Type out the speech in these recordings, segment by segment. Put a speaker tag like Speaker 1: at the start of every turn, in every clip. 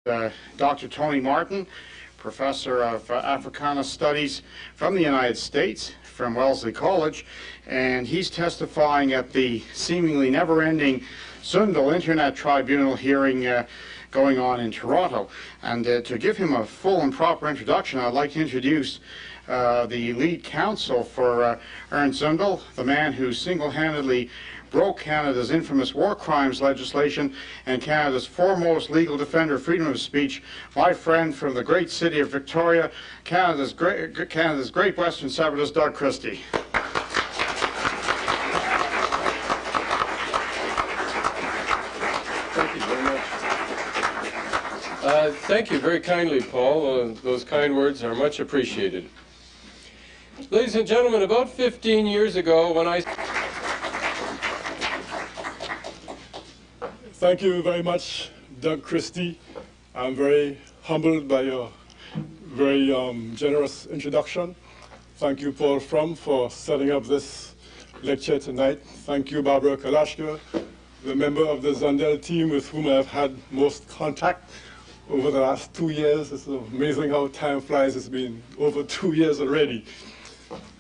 Speaker 1: Dr. Tony Martin, professor of Africana Studies from the United States, from Wellesley College, and he's testifying at the seemingly never-ending Sundal Internet Tribunal hearing going on in Toronto. And to give him a full and proper introduction, I'd like to introduce the lead counsel for Ernst Zundel, the man who single-handedly broke Canada's infamous war crimes legislation and Canada's foremost legal defender of freedom of speech, my friend from the great city of Victoria, Canada's great Western separatist, Doug Christie.
Speaker 2: Thank you very much. Thank you very kindly, Paul. Those kind words are much appreciated. Ladies and gentlemen, about 15 years ago when I...
Speaker 3: Thank you very much, Doug Christie. I'm very humbled by your very generous introduction. Thank you, Paul Frum, for setting up this lecture tonight. Thank you, Barbara Kalashka, the member of the Zundel team with whom I've had most contact over the last 2 years. It's amazing how time flies. It's been over 2 years already.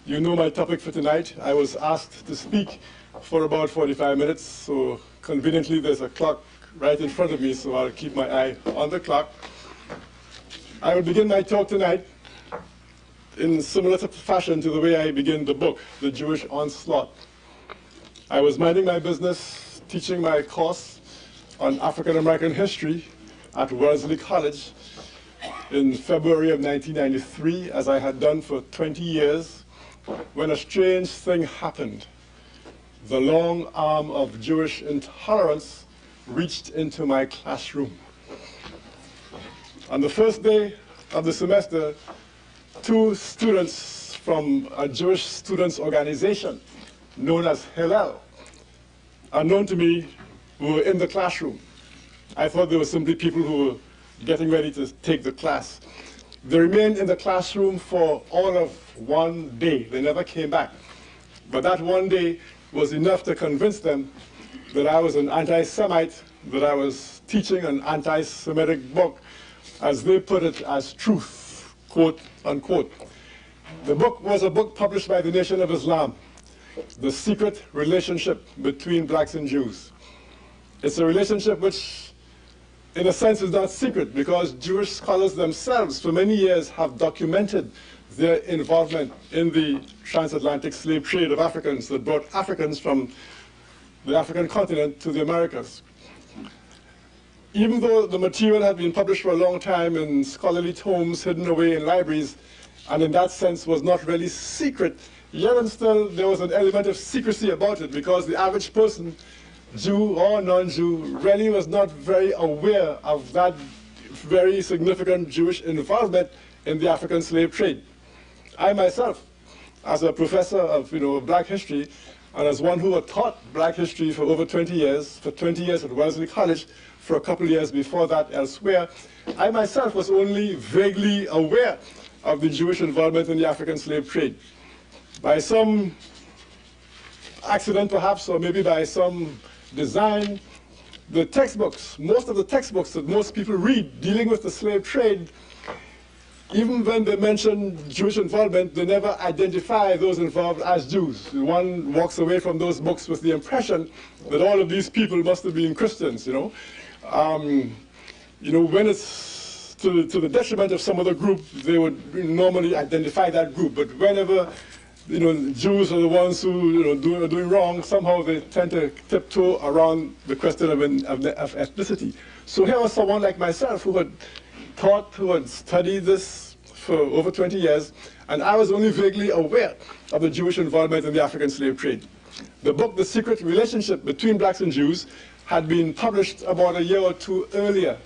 Speaker 3: You know my topic for tonight. I was asked to speak for about 45 minutes, so conveniently there's a clock right in front of me, so I'll keep my eye on the clock. I will begin my talk tonight in similar fashion to the way I begin the book, The Jewish Onslaught. I was minding my business, teaching my course on African American history at Wellesley College in February of 1993, as I had done for 20 years, when a strange thing happened. The long arm of Jewish intolerance reached into my classroom. On the first day of the semester, 2 students from a Jewish students' organization known as Hillel, unknown to me, were in the classroom. I thought they were simply people who were getting ready to take the class. They remained in the classroom for all of 1 day. They never came back. But that 1 day was enough to convince them that I was an anti-Semite, that I was teaching an anti-Semitic book, as they put it, as truth, quote, unquote. The book was a book published by the Nation of Islam, The Secret Relationship Between Blacks and Jews. It's a relationship which, in a sense, is not secret, because Jewish scholars themselves for many years have documented their involvement in the transatlantic slave trade of Africans that brought Africans from the African continent to the Americas. Even though the material had been published for a long time in scholarly tomes hidden away in libraries, and in that sense was not really secret, yet and still there was an element of secrecy about it, because the average person, Jew or non-Jew, really was not very aware of that very significant Jewish involvement in the African slave trade. I myself, as a professor of black history, and as one who had taught black history for over 20 years, for 20 years at Wellesley College, for a couple of years before that elsewhere, I myself was only vaguely aware of the Jewish involvement in the African slave trade. By some accident perhaps, or maybe by some design, the textbooks, most of the textbooks that most people read dealing with the slave trade, even when they mention Jewish involvement, they never identify those involved as Jews. One walks away from those books with the impression that all of these people must have been Christians, when it's to the detriment of some other group, they would normally identify that group. But whenever Jews are the ones who are doing wrong, somehow they tend to tiptoe around the question of ethnicity. So here was someone like myself who had taught, who had studied this for over 20 years, and I was only vaguely aware of the Jewish involvement in the African slave trade. The book, The Secret Relationship Between Blacks and Jews, had been published about a year or 2 earlier.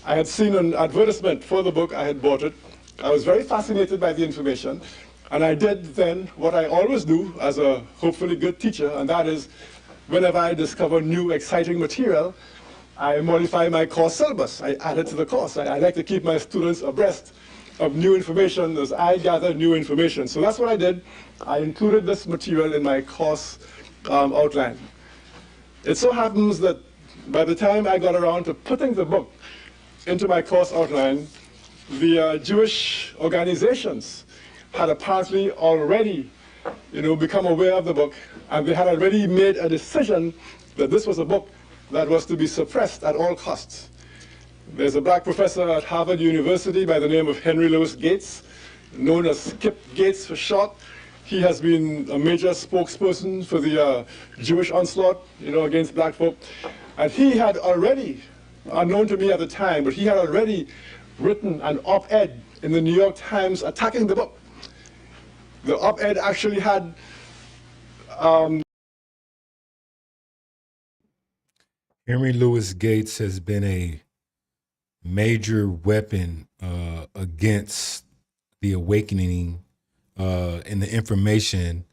Speaker 3: I had seen an advertisement for the book, I had bought it. I was very fascinated by the information, and I did then what I always do as a hopefully good teacher, and that is, whenever I discover new exciting material, I modify my course syllabus. I add it to the course. I like to keep my students abreast of new information as I gather new information. So that's what I did. I included this material in my course outline. It so happens that by the time I got around to putting the book into my course outline, the Jewish organizations had apparently already, become aware of the book, and they had already made a decision that this was a book that was to be suppressed at all costs. There's a black professor at Harvard University by the name of Henry Louis Gates, known as Skip Gates for short. He has been a major spokesperson for the Jewish onslaught, against black folk. And he had already, unknown to me at the time, but he had already written an op-ed in the New York Times attacking the book. The op-ed actually had
Speaker 4: Henry Louis Gates has been a major weapon against the awakening and the information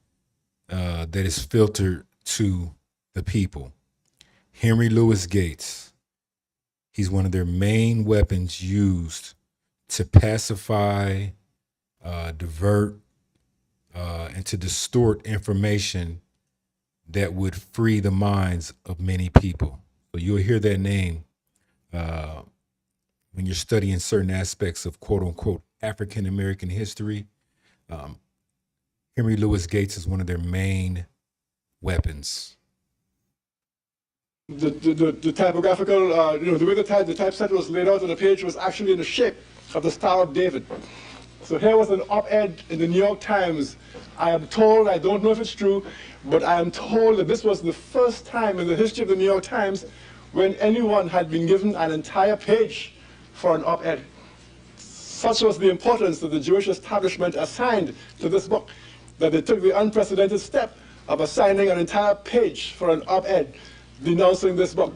Speaker 4: that is filtered to the people. Henry Louis Gates, he's one of their main weapons used to pacify, divert, and to distort information that would free the minds of many people. So you'll hear that name when you're studying certain aspects of quote unquote African American history. Henry Louis Gates is one of their main weapons.
Speaker 3: The typographical, the way the typeset was laid out on the page was actually in the shape of the Star of David. So here was an op-ed in the New York Times. I am told, I don't know if it's true, but I am told that this was the first time in the history of the New York Times when anyone had been given an entire page for an op-ed. Such was the importance that the Jewish establishment assigned to this book, that they took the unprecedented step of assigning an entire page for an op-ed denouncing this book.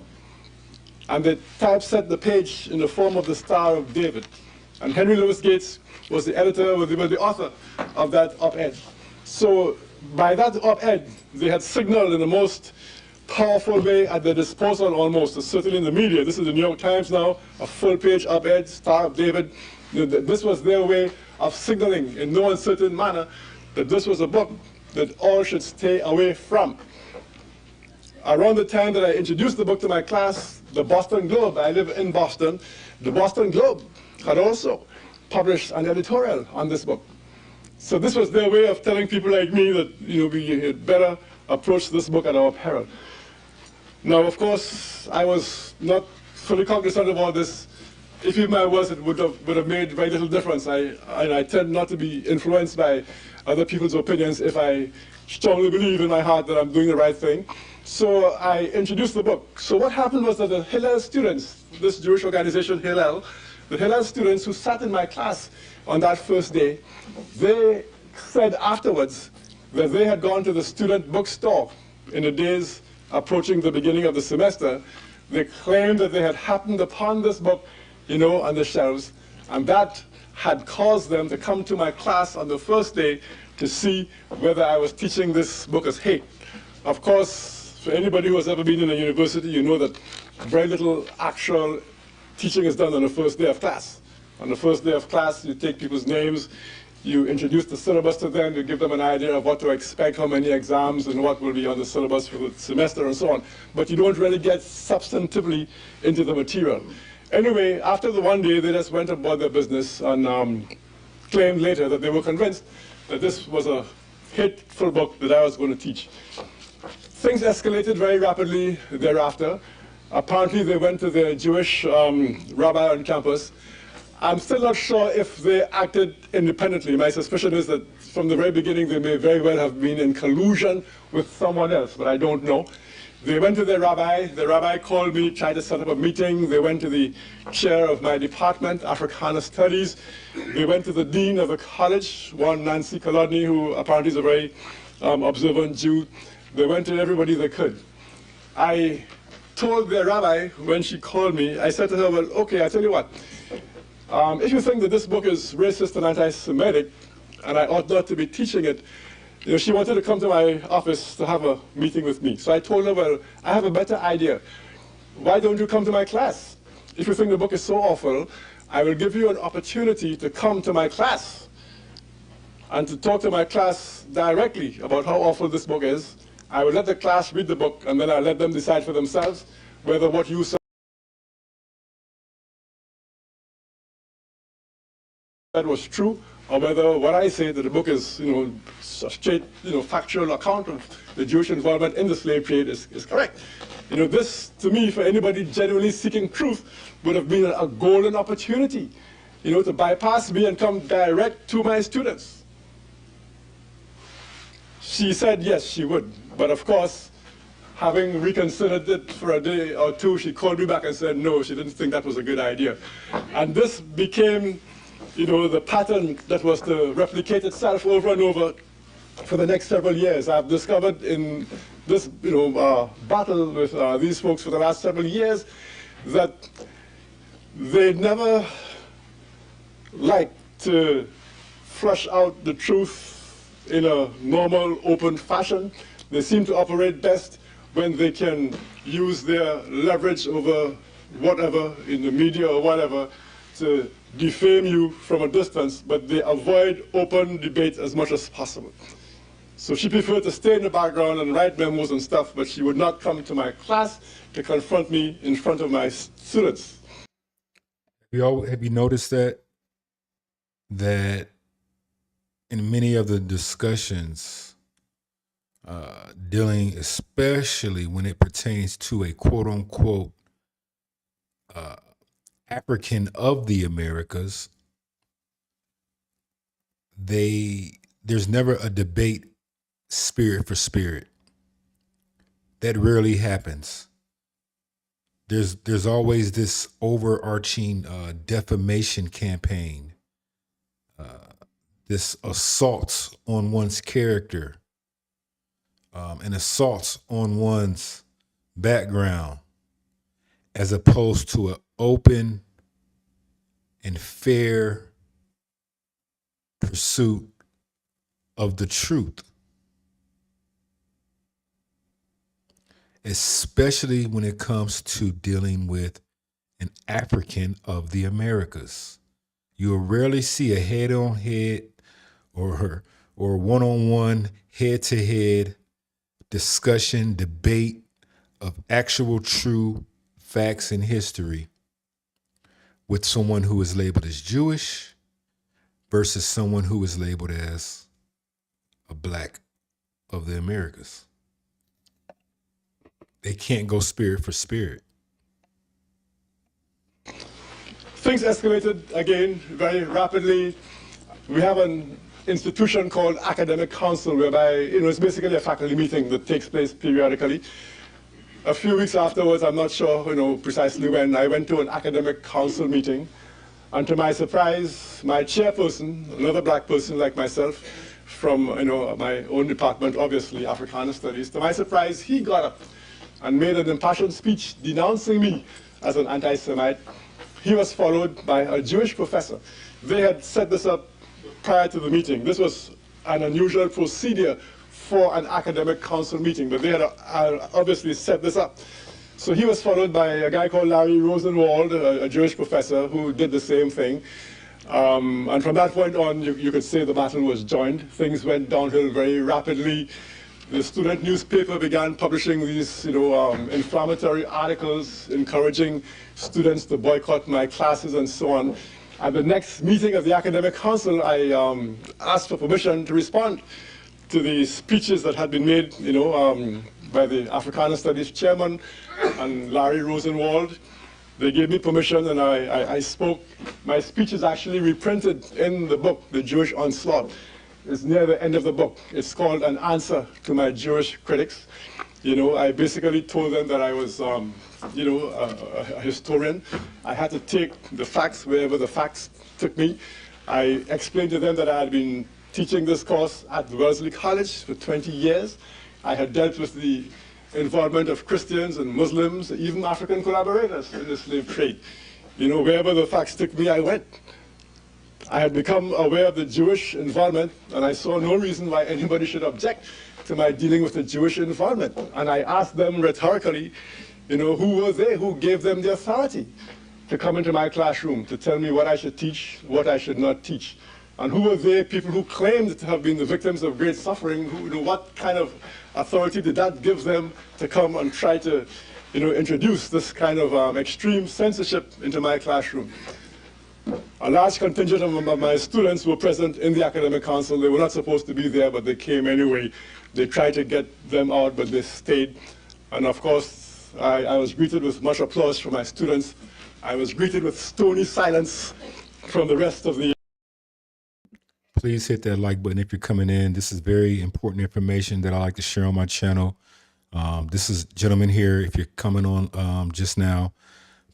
Speaker 3: And they typeset the page in the form of the Star of David. And Henry Louis Gates was the editor, was the author of that op-ed. So by that op-ed, they had signaled in the most powerful way at their disposal almost, certainly in the media. This is the New York Times now, a full-page op-ed, Star of David. This was their way of signaling in no uncertain manner that this was a book that all should stay away from. Around the time that I introduced the book to my class, the Boston Globe, I live in Boston, the Boston Globe had also published an editorial on this book. So this was their way of telling people like me that we had better approach this book at our peril. Now, of course, I was not fully cognizant of all this. If even I was, it would have made very little difference. I tend not to be influenced by other people's opinions if I strongly believe in my heart that I'm doing the right thing. So I introduced the book. So what happened was that the Hillel students, this Jewish organization Hillel, the Hillel students who sat in my class on that first day, they said afterwards that they had gone to the student bookstore in the days approaching the beginning of the semester. They claimed that they had happened upon this book, on the shelves, and that had caused them to come to my class on the first day to see whether I was teaching this book as hate. Of course, for anybody who has ever been in a university, you know that very little actual teaching is done on the first day of class. On the first day of class, you take people's names, you introduce the syllabus to them, you give them an idea of what to expect, how many exams, and what will be on the syllabus for the semester, and so on. But you don't really get substantively into the material. Anyway, after the one day, they just went about their business and claimed later that they were convinced that this was a hateful book that I was going to teach. Things escalated very rapidly thereafter. Apparently, they went to their Jewish rabbi on campus. I'm still not sure if they acted independently. My suspicion is that from the very beginning, they may very well have been in collusion with someone else, but I don't know. They went to their rabbi. The rabbi called me, tried to set up a meeting. They went to the chair of my department, Africana Studies. They went to the dean of the college, one Nancy Kolodny, who apparently is a very observant Jew. They went to everybody they could. I told their rabbi when she called me, I said to her, well, okay, I tell you what. If you think that this book is racist and anti-Semitic, and I ought not to be teaching it, she wanted to come to my office to have a meeting with me. So I told her, well, I have a better idea. Why don't you come to my class? If you think the book is so awful, I will give you an opportunity to come to my class and to talk to my class directly about how awful this book is. I will let the class read the book, and then I'll let them decide for themselves whether what you that was true, or whether what I say that the book is, a straight, factual account of the Jewish involvement in the slave trade is correct. This, to me, for anybody genuinely seeking truth, would have been a golden opportunity, to bypass me and come direct to my students. She said yes, she would. But of course, having reconsidered it for a day or two, she called me back and said no, she didn't think that was a good idea. And this became, the pattern that was to replicate itself over and over for the next several years. I've discovered in this, battle with these folks for the last several years that they never like to flush out the truth in a normal, open fashion. They seem to operate best when they can use their leverage over whatever in the media or whatever to defame you from a distance, but they avoid open debate as much as possible. So she preferred to stay in the background and write memos and stuff, but she would not come to my class to confront me in front of my students.
Speaker 4: Have you noticed that in many of the discussions dealing, especially when it pertains to a quote unquote African of the Americas, there's never a debate spirit for spirit. That rarely happens. There's always this overarching defamation campaign, this assault on one's character, and assaults on one's background, as opposed to an open and fair pursuit of the truth, especially when it comes to dealing with an African of the Americas. You'll rarely see a head-on-head or one-on-one, head-to-head discussion, debate of actual true facts in history with someone who is labeled as Jewish versus someone who is labeled as a black of the Americas. They can't go spirit for spirit.
Speaker 3: Things escalated again very rapidly. We have an institution called Academic Council, whereby it's basically a faculty meeting that takes place periodically. A few weeks afterwards, I'm not sure precisely when, I went to an Academic Council meeting, and to my surprise, my chairperson, another black person like myself, from my own department, obviously Africana Studies, to my surprise, he got up and made an impassioned speech denouncing me as an anti-Semite. He was followed by a Jewish professor. They had set this up prior to the meeting. This was an unusual procedure for an academic council meeting, but they had obviously set this up. So he was followed by a guy called Larry Rosenwald, a Jewish professor, who did the same thing. And from that point on, you could say the battle was joined. Things went downhill very rapidly. The student newspaper began publishing these, inflammatory articles encouraging students to boycott my classes and so on. At the next meeting of the Academic Council, I asked for permission to respond to the speeches that had been made, by the Africana Studies chairman and Larry Rosenwald. They gave me permission, and I spoke. My speech is actually reprinted in the book, The Jewish Onslaught. It's near the end of the book. It's called An Answer to My Jewish Critics. I basically told them that I was, a historian. I had to take the facts wherever the facts took me. I explained to them that I had been teaching this course at Wellesley College for 20 years. I had dealt with the involvement of Christians and Muslims, even African collaborators in the slave trade. Wherever the facts took me, I went. I had become aware of the Jewish involvement, and I saw no reason why anybody should object to my dealing with the Jewish involvement. And I asked them rhetorically, who were they who gave them the authority to come into my classroom to tell me what I should teach, what I should not teach. And who were they, people who claimed to have been the victims of great suffering, what kind of authority did that give them to come and try to introduce this kind of extreme censorship into my classroom? A large contingent of my students were present in the academic council. They were not supposed to be there, but they came anyway. They tried to get them out, but they stayed. And of course, I was greeted with much applause from my students. I was greeted with stony silence from the rest of the...
Speaker 4: Please hit that like button if you're coming in. This is very important information that I like to share on my channel. This is gentleman here, if you're coming on just now,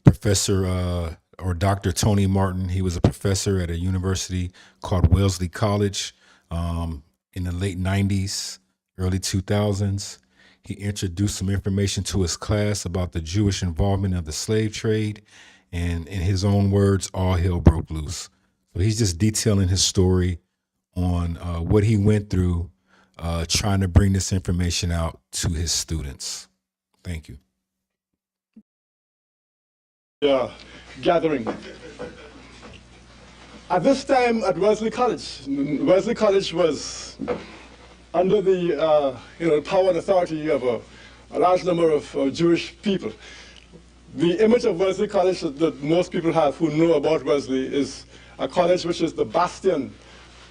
Speaker 4: Professor or Dr. Tony Martin. He was a professor at a university called Wellesley College in the late 90s, early 2000s. He introduced some information to his class about the Jewish involvement of the slave trade. And in his own words, all hell broke loose. So he's just detailing his story on what he went through trying to bring this information out to his students. Thank you.
Speaker 3: Gathering. At this time at Wellesley College was under the power and authority of a large number of Jewish people. The image of Wellesley College that most people have who know about Wellesley is a college which is the bastion,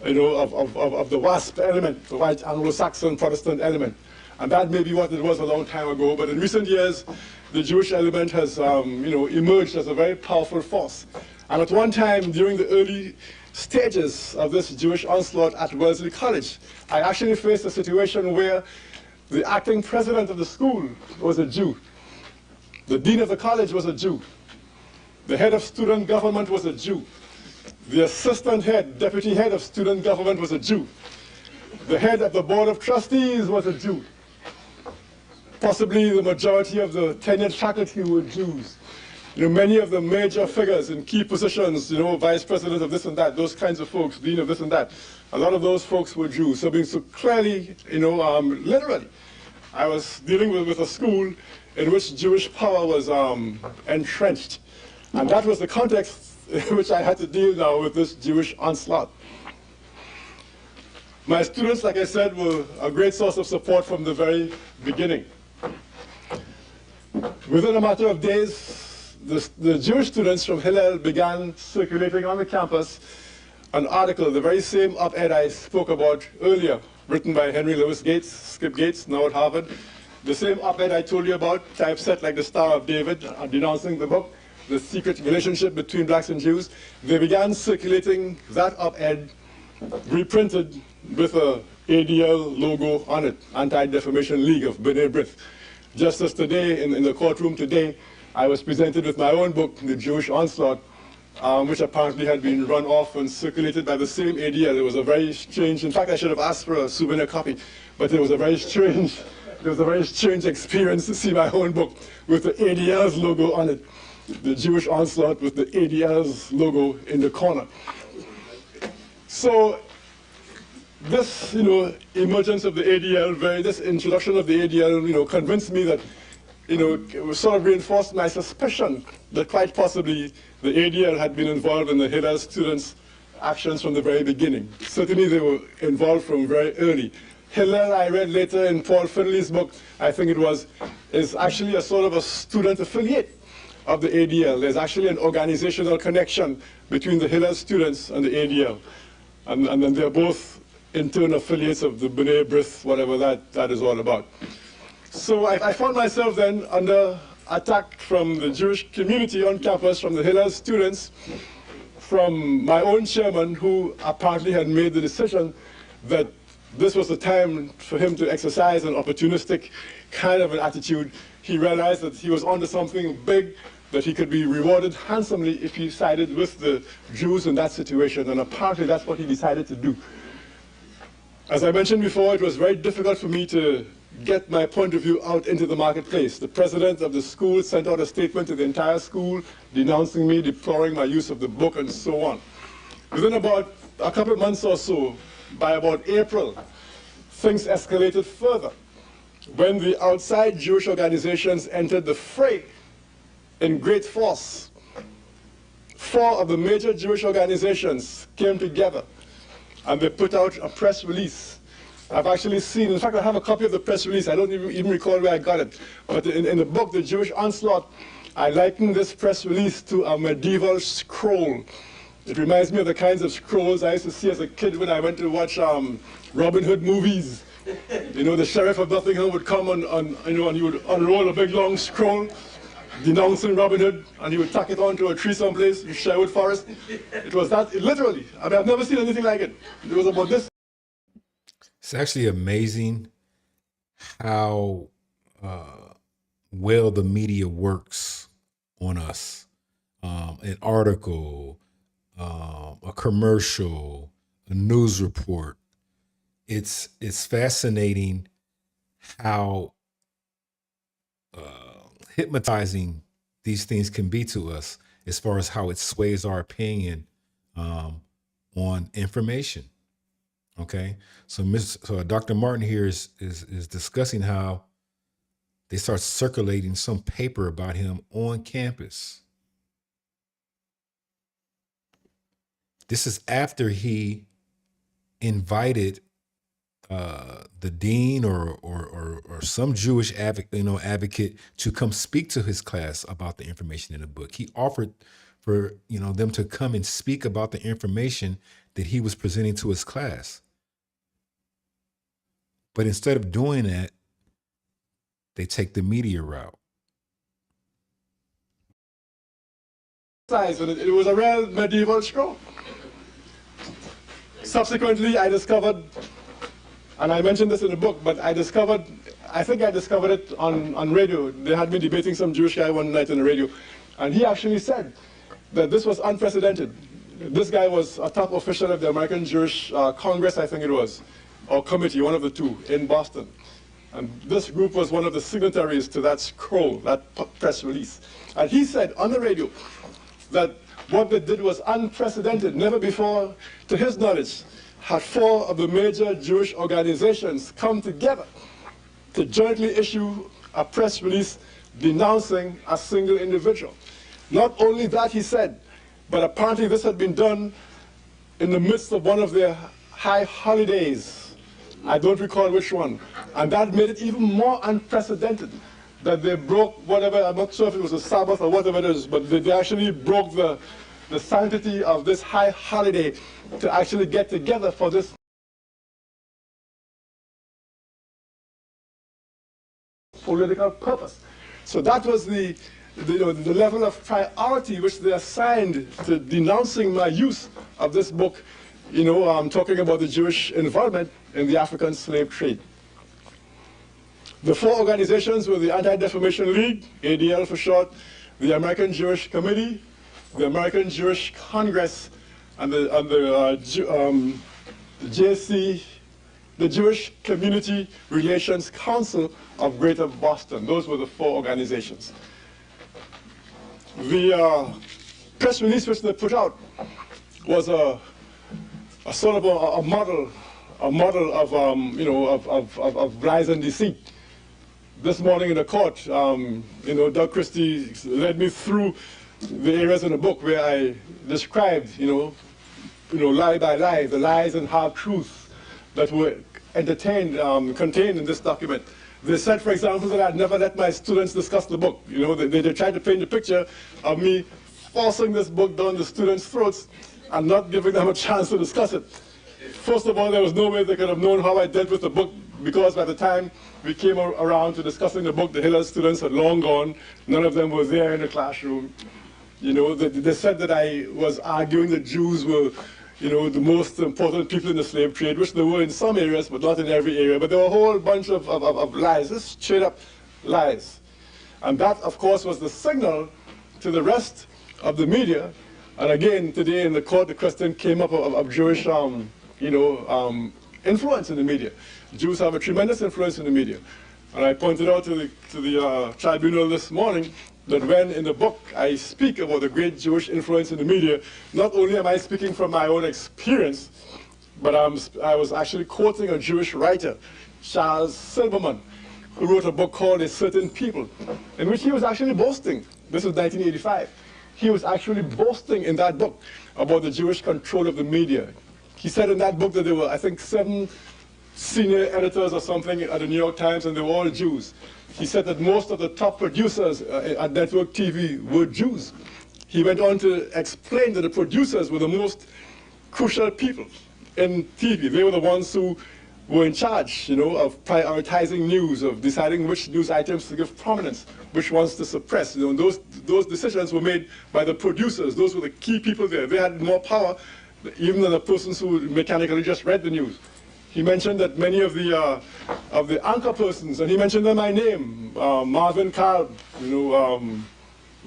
Speaker 3: of the WASP element, the white Anglo-Saxon Protestant element. And that may be what it was a long time ago, but in recent years, the Jewish element has, emerged as a very powerful force. And at one time, during the early stages of this Jewish onslaught at Wellesley College, I actually faced a situation where the acting president of the school was a Jew. The dean of the college was a Jew. The head of student government was a Jew. The assistant head, deputy head of student government was a Jew. The head of the board of trustees was a Jew. Possibly the majority of the tenured faculty were Jews. Many of the major figures in key positions, vice president of this and that, those kinds of folks, dean of this and that, a lot of those folks were Jews. So clearly, literally, I was dealing with a school in which Jewish power was entrenched. And that was the context in which I had to deal now with this Jewish onslaught. My students, like I said, were a great source of support from the very beginning. Within a matter of days, the Jewish students from Hillel began circulating on the campus an article, the very same op-ed I spoke about earlier, written by Henry Louis Gates, Skip Gates, now at Harvard. The same op-ed I told you about, typeset like the Star of David, denouncing the book, The Secret Relationship Between Blacks and Jews. They began circulating that op-ed, reprinted with a ADL logo on it, Anti-Defamation League of B'nai B'rith. Just as today, in the courtroom today, I was presented with my own book, The Jewish Onslaught, which apparently had been run off and circulated by the same ADL. It was a very strange, in fact, I should have asked for a souvenir copy, but it was a very strange, experience to see my own book with the ADL's logo on it. The Jewish Onslaught with the ADL's logo in the corner. So this, emergence of the ADL, this introduction of the ADL, convinced me that, it sort of reinforced my suspicion that quite possibly the ADL had been involved in the Hillel students' actions from the very beginning. Certainly they were involved from very early. Hillel, I read later in Paul Finley's book, I think it was, is actually a sort of a student affiliate of the ADL. There's actually an organizational connection between the Hillel students and the ADL. And then they're both in turn affiliates of the B'nai B'rith, whatever that is all about. So I found myself then under attack from the Jewish community on campus, from the Hillel students, from my own chairman, who apparently had made the decision that this was the time for him to exercise an opportunistic kind of an attitude. He realized that he was onto something big, that he could be rewarded handsomely if he sided with the Jews in that situation, and apparently that's what he decided to do. As I mentioned before, it was very difficult for me to get my point of view out into the marketplace. The president of the school sent out a statement to the entire school denouncing me, deploring my use of the book, and so on. Within about a couple of months or so, by about April, things escalated further when the outside Jewish organizations entered the fray in great force. 4 of the major Jewish organizations came together and they put out a press release. I've actually seen, in fact, I have a copy of the press release. I don't even recall where I got it. But in the book, The Jewish Onslaught, I liken this press release to a medieval scroll It reminds me of the kinds of scrolls I used to see as a kid when I went to watch Robin Hood movies. You know, the sheriff of Nottingham would come and he would unroll a big long scroll denouncing Robin Hood, and he would tack it onto a tree someplace in Sherwood Forest. It was that, literally. I mean, I've never seen anything like it. It was about this.
Speaker 4: It's actually amazing how well the media works on us. An article, a commercial, a news report. It's fascinating how hypnotizing these things can be to us as far as how it sways our opinion on information. Okay, so Dr. Martin here is discussing how they start circulating some paper about him on campus. This is after he invited the dean or some Jewish advocate to come speak to his class about the information in the book. He offered for them to come and speak about the information that he was presenting to his class. But instead of doing that, they take the media route.
Speaker 3: It was a real medieval scroll. Subsequently, I discovered, and I mentioned this in the book, but I think I discovered it on radio. They had me debating some Jewish guy one night on the radio, and he actually said that this was unprecedented. This guy was a top official of the American Jewish Congress, I think it was, or committee, one of the two, in Boston. And this group was one of the signatories to that scroll, that press release. And he said on the radio that what they did was unprecedented. Never before, to his knowledge, had 4 of the major Jewish organizations come together to jointly issue a press release denouncing a single individual. Not only that, he said, but apparently this had been done in the midst of one of their high holidays. I don't recall which one. And that made it even more unprecedented that they broke whatever, I'm not sure if it was a Sabbath or whatever it is, but they actually broke the sanctity of this high holiday to actually get together for this political purpose. So that was the level of priority which they assigned to denouncing my use of this book. I'm talking about the Jewish involvement in the African slave trade. The 4 organizations were the Anti-Defamation League, ADL for short, the American Jewish Committee, the American Jewish Congress, and the JC, the Jewish Community Relations Council of Greater Boston. Those were the 4 organizations. The press release which they put out was a sort of a model of lies and deceit. This morning in the court, Doug Christie led me through the areas in the book where I described, lie by lie, the lies and half-truths that were contained in this document. They said, for example, that I'd never let my students discuss the book. They tried to paint a picture of me forcing this book down the students' throats and not giving them a chance to discuss it. First of all, there was no way they could have known how I dealt with the book, because by the time we came around to discussing the book, the Hillel students had long gone. None of them were there in the classroom. They said that I was arguing that Jews were, the most important people in the slave trade, which they were in some areas, but not in every area. But there were a whole bunch of lies, just straight up lies. And that, of course, was the signal to the rest of the media. And again, today in the court, the question came up of Jewish, influence in the media. Jews have a tremendous influence in the media. And I pointed out to the tribunal this morning that when in the book I speak about the great Jewish influence in the media, not only am I speaking from my own experience, but I was actually quoting a Jewish writer, Charles Silberman, who wrote a book called A Certain People, in which he was actually boasting. This was 1985. He was actually boasting in that book about the Jewish control of the media. He said in that book that there were, I think, 7 senior editors or something at the New York Times, and they were all Jews. He said that most of the top producers at network TV were Jews. he went on to explain that the producers were the most crucial people in TV. They were the ones who were in charge, of prioritizing news, of deciding which news items to give prominence, which ones to suppress. Those decisions were made by the producers. Those were the key people there. They had more power even than the persons who mechanically just read the news. He mentioned that many of the anchor persons, and he mentioned them by name, Marvin Carr,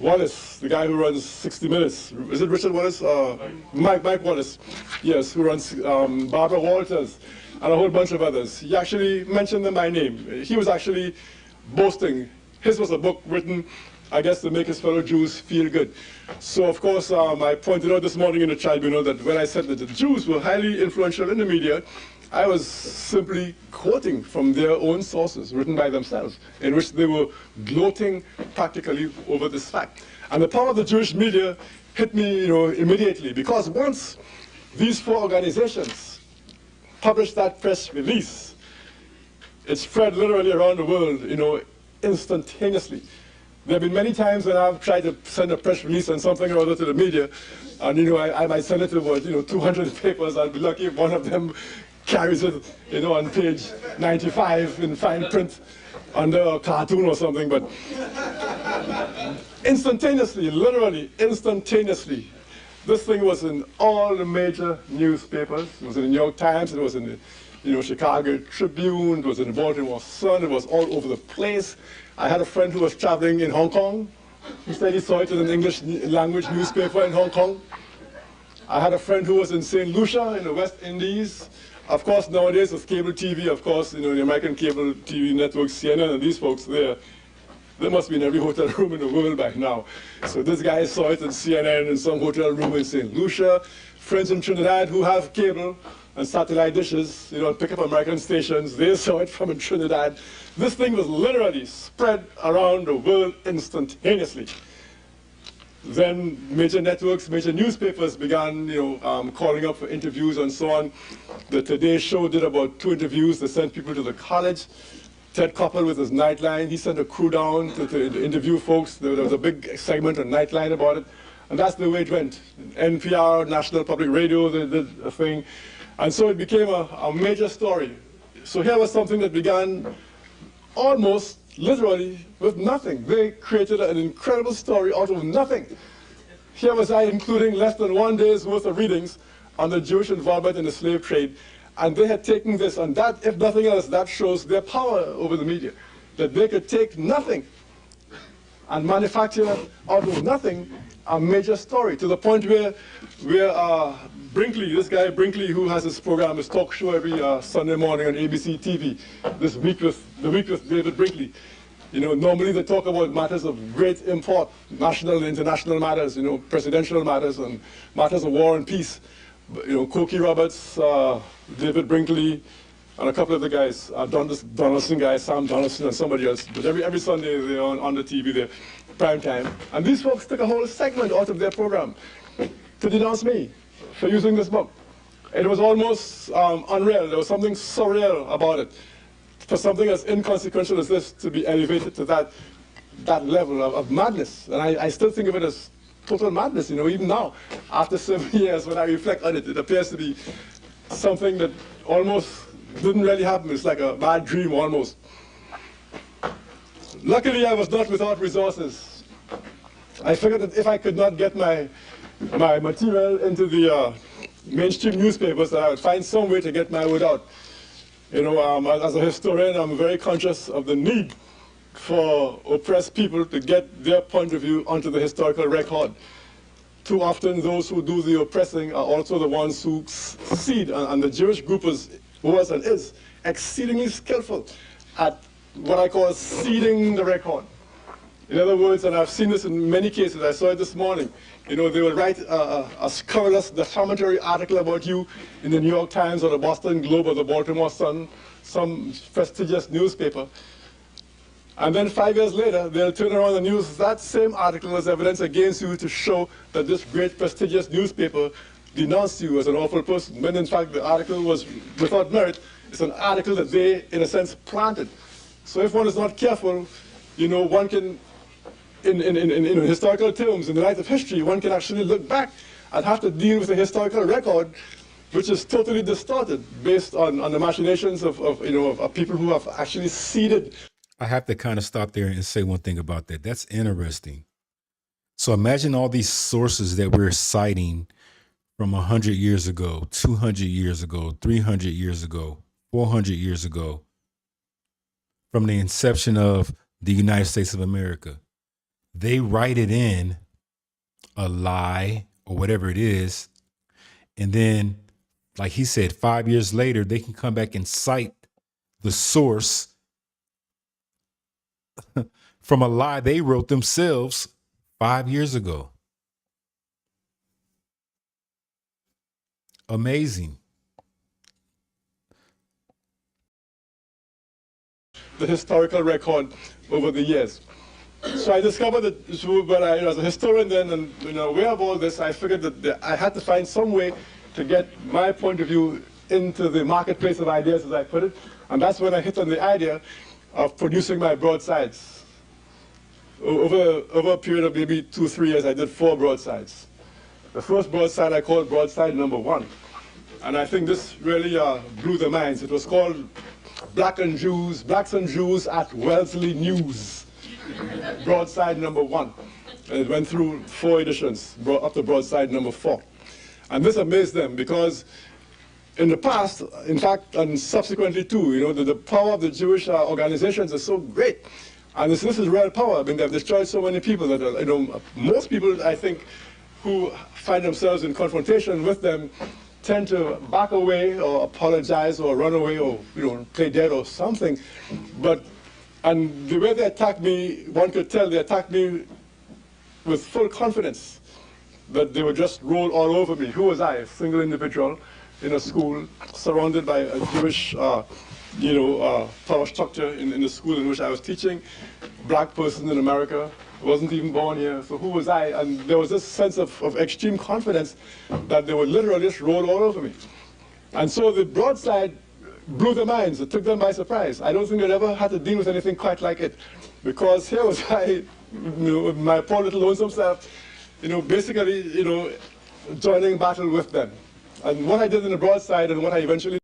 Speaker 3: Wallace, the guy who runs 60 Minutes. Is it Richard Wallace? Mike Wallace, yes, who runs Barbara Walters, and a whole bunch of others. He actually mentioned them by name. He was actually boasting. His was a book written, I guess, to make his fellow Jews feel good. So, of course, I pointed out this morning in the tribunal that when I said that the Jews were highly influential in the media, I was simply quoting from their own sources, written by themselves, in which they were gloating practically over this fact. And the power of the Jewish media hit me, immediately, because once these four organizations published that press release, it spread literally around the world, instantaneously. There have been many times when I've tried to send a press release on something or other to the media, and I might send it to 200 papers. I'll be lucky if one of them carries it, on page 95 in fine print under a cartoon or something. But instantaneously, literally instantaneously, this thing was in all the major newspapers. It was in the New York Times. It was in the Chicago Tribune. It was in the Baltimore Sun. It was all over the place. I had a friend who was traveling in Hong Kong. He said he saw it in an English language newspaper in Hong Kong. I had a friend who was in St. Lucia in the West Indies. Of course, nowadays with cable TV, of course, the American cable TV network, CNN, and these folks there must be in every hotel room in the world by now. So this guy saw it in CNN in some hotel room in St. Lucia. Friends in Trinidad who have cable and satellite dishes, pick up American stations, they saw it from in Trinidad. This thing was literally spread around the world instantaneously. Then major networks, major newspapers began, calling up for interviews and so on. The Today Show did about 2 interviews. They sent people to the college. Ted Koppel with his Nightline, he sent a crew down to interview folks. There was a big segment on Nightline about it. And that's the way it went. NPR, National Public Radio, they did a thing. And so it became a major story. So here was something that began almost literally with nothing. They created an incredible story out of nothing. Here was I including less than 1 day's worth of readings on the Jewish involvement in the slave trade. And they had taken this, and that, if nothing else, that shows their power over the media. That they could take nothing and manufacture out of nothing a major story, to the point where Brinkley, this guy Brinkley, who has his program, his talk show every Sunday morning on ABC TV, The Week with David Brinkley. Normally they talk about matters of great import, national and international matters, presidential matters and matters of war and peace. Cokie Roberts, David Brinkley, and a couple of the guys, Donaldson guy, Sam Donaldson, and somebody else. But every Sunday they're on the TV there, prime time. And these folks took a whole segment out of their program to denounce me for using this book. It was almost unreal. There was something surreal about it. For something as inconsequential as this to be elevated to that level of madness. And I still think of it as total madness, even now. After 7 years, when I reflect on it, it appears to be something that almost didn't really happen. It's like a bad dream, almost. Luckily, I was not without resources. I figured that if I could not get my material into the mainstream newspapers, that I would find some way to get my word out. As a historian, I'm very conscious of the need for oppressed people to get their point of view onto the historical record. Too often, those who do the oppressing are also the ones who succeed, and the Jewish group was and is exceedingly skillful at what I call seeding the record. In other words, and I've seen this in many cases, I saw it this morning, they will write a scurrilous, defamatory article about you in the New York Times or the Boston Globe or the Baltimore Sun, some prestigious newspaper. And then 5 years later, they'll turn around and use that same article as evidence against you to show that this great prestigious newspaper denounced you as an awful person, when in fact the article was without merit. It's an article that they, in a sense, planted. So if one is not careful, one can in historical terms, in the light of history, one can actually look back and have to deal with a historical record which is totally distorted based on the machinations of people who have actually seeded.
Speaker 4: I have to kind of stop there and say one thing about that. That's interesting. So imagine all these sources that we're citing from 100 years ago, 200 years ago, 300 years ago, 400 years ago, from the inception of the United States of America. They write it in a lie or whatever it is. And then, like he said, 5 years later, they can come back and cite the source from a lie they wrote themselves 5 years ago. Amazing.
Speaker 3: The historical record over the years. So I discovered that when I was a historian then, and aware of all this, I figured that I had to find some way to get my point of view into the marketplace of ideas, as I put it. And that's when I hit on the idea of producing my broadsides. Over a period of maybe 2-3 years, I did 4 broadsides. The first broadside I called broadside number 1. And I think this really blew their minds. It was called Blacks and Jews at Wellesley News. Broadside number 1. And it went through 4 editions, up to broadside number 4. And this amazed them because in the past, in fact, and subsequently too, the power of the Jewish organizations is so great. And this is real power. I mean, they've destroyed so many people that, most people, I think, who find themselves in confrontation with them tend to back away or apologize or run away or, play dead or something. And the way they attacked me, one could tell they attacked me with full confidence that they would just roll all over me. Who was I? A single individual in a school surrounded by a Jewish power structure in the school in which I was teaching. Black person in America, wasn't even born here, so who was I? And there was this sense of extreme confidence that they would literally just roll all over me. And so the broadside blew their minds, it took them by surprise. I don't think they'd ever had to deal with anything quite like it, because here was I, my poor little lonesome self, basically, joining battle with them. And what I did in the broadside and what I eventually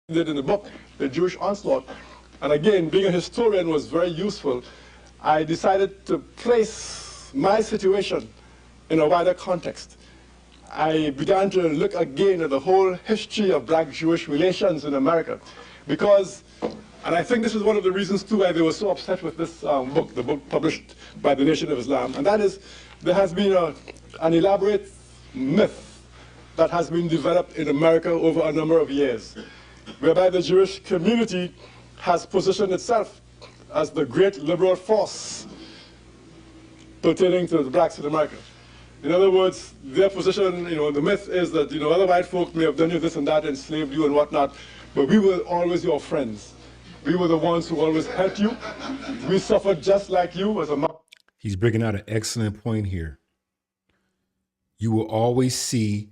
Speaker 3: did in the book, The Jewish Onslaught, and again, being a historian was very useful. I decided to place my situation in a wider context. I began to look again at the whole history of Black-Jewish relations in America, because, and I think this is one of the reasons too why they were so upset with this book, the book published by the Nation of Islam, and that is there has been an elaborate myth that has been developed in America over a number of years, whereby the Jewish community has positioned itself as the great liberal force pertaining to the blacks in America. In other words, their position, the myth is that, other white folk may have done you this and that, enslaved you and whatnot, but we were always your friends. We were the ones who always helped you. We suffered just like you as a...
Speaker 4: He's bringing out an excellent point here. You will always see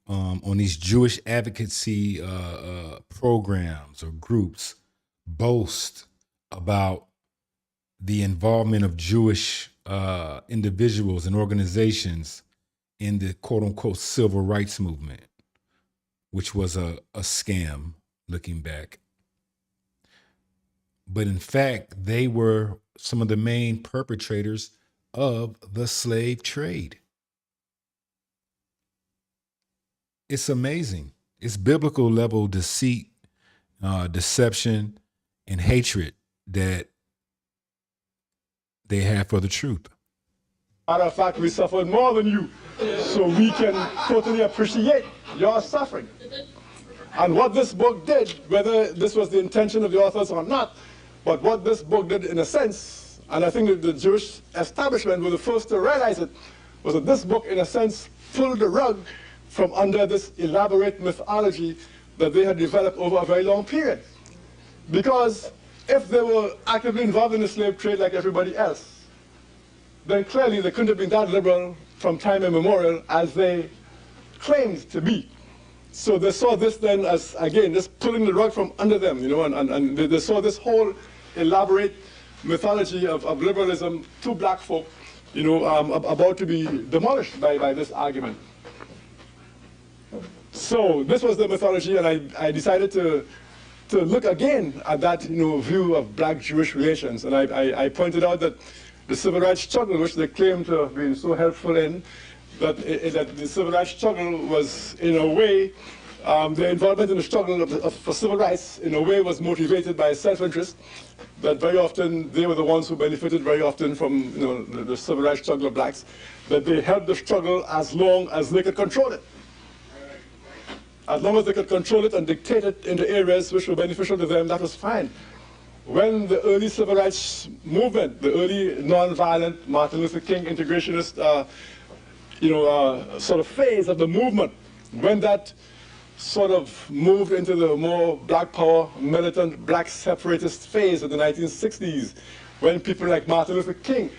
Speaker 4: on these Jewish advocacy programs or groups boast about the involvement of Jewish individuals and organizations in the quote unquote civil rights movement, which was a scam looking back. But in fact, they were some of the main perpetrators of the slave trade. It's amazing. It's biblical level deceit, deception, and hatred that they have for the truth.
Speaker 3: Matter of fact, we suffered more than you, so we can totally appreciate your suffering. And what this book did, whether this was the intention of the authors or not, but what this book did in a sense, and I think that the Jewish establishment were the first to realize it, was that this book in a sense pulled the rug from under this elaborate mythology that they had developed over a very long period. Because if they were actively involved in the slave trade like everybody else, then clearly they couldn't have been that liberal from time immemorial as they claimed to be. So they saw this then as, again, just pulling the rug from under them, you know, and they saw this whole elaborate mythology of liberalism to black folk, you know, about to be demolished by this argument. So this was the mythology, and I decided to look again at that, you know, view of black-Jewish relations. And I pointed out that the civil rights struggle, which they claim to have been so helpful in, that the civil rights struggle was, in a way, their involvement in the struggle for civil rights, in a way, was motivated by self-interest, that very often they were the ones who benefited very often from, you know, the civil rights struggle of blacks, that they helped the struggle as long as they could control it. As long as they could control it and dictate it in the areas which were beneficial to them, that was fine. When the early civil rights movement, the early non-violent Martin Luther King integrationist sort of phase of the movement, when that sort of moved into the more black power, militant, black separatist phase of the 1960s, when people like Martin Luther King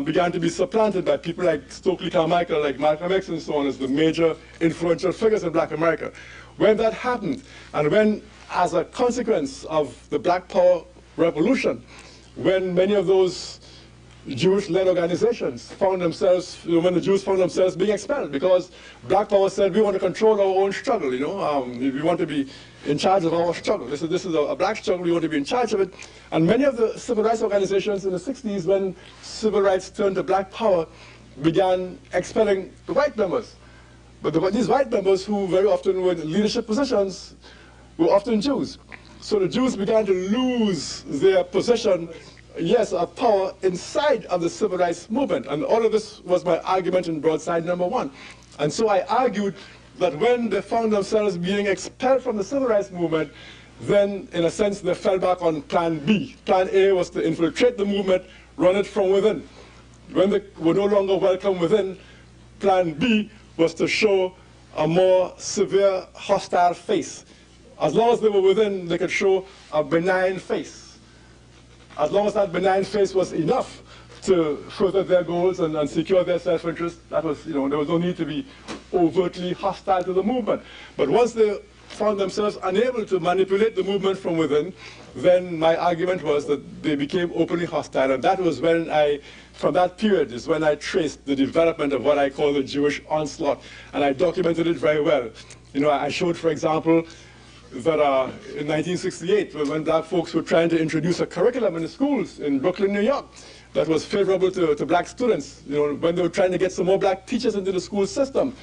Speaker 3: began to be supplanted by people like Stokely Carmichael, like Malcolm X and so on, as the major influential figures in black America. When that happened, and when, as a consequence of the black power revolution, when many of those Jewish-led organizations found themselves, when the Jews found themselves being expelled, because black power said, we want to control our own struggle, you know, we want to be in charge of our struggle. This is a black struggle, we want to be in charge of it. And many of the civil rights organizations in the 60s, when civil rights turned to black power, began expelling the white members. But these white members, who very often were in leadership positions, were often Jews. So the Jews began to lose their position, yes, of power inside of the civil rights movement. And all of this was my argument in broadside number 1. And so I argued that when they found themselves being expelled from the civil rights movement, then in a sense they fell back on plan B. Plan A was to infiltrate the movement, run it from within. When they were no longer welcome within, plan B was to show a more severe, hostile face. As long as they were within, they could show a benign face. As long as that benign face was enough to further their goals and secure their self-interest, that was, you know, there was no need to be overtly hostile to the movement. But once they found themselves unable to manipulate the movement from within, then my argument was that they became openly hostile. And that was when from that period is when I traced the development of what I call the Jewish onslaught. And I documented it very well. You know, I showed, for example, that in 1968, when black folks were trying to introduce a curriculum in the schools in Brooklyn, New York, that was favorable to black students, you know, when they were trying to get some more black teachers into the school system.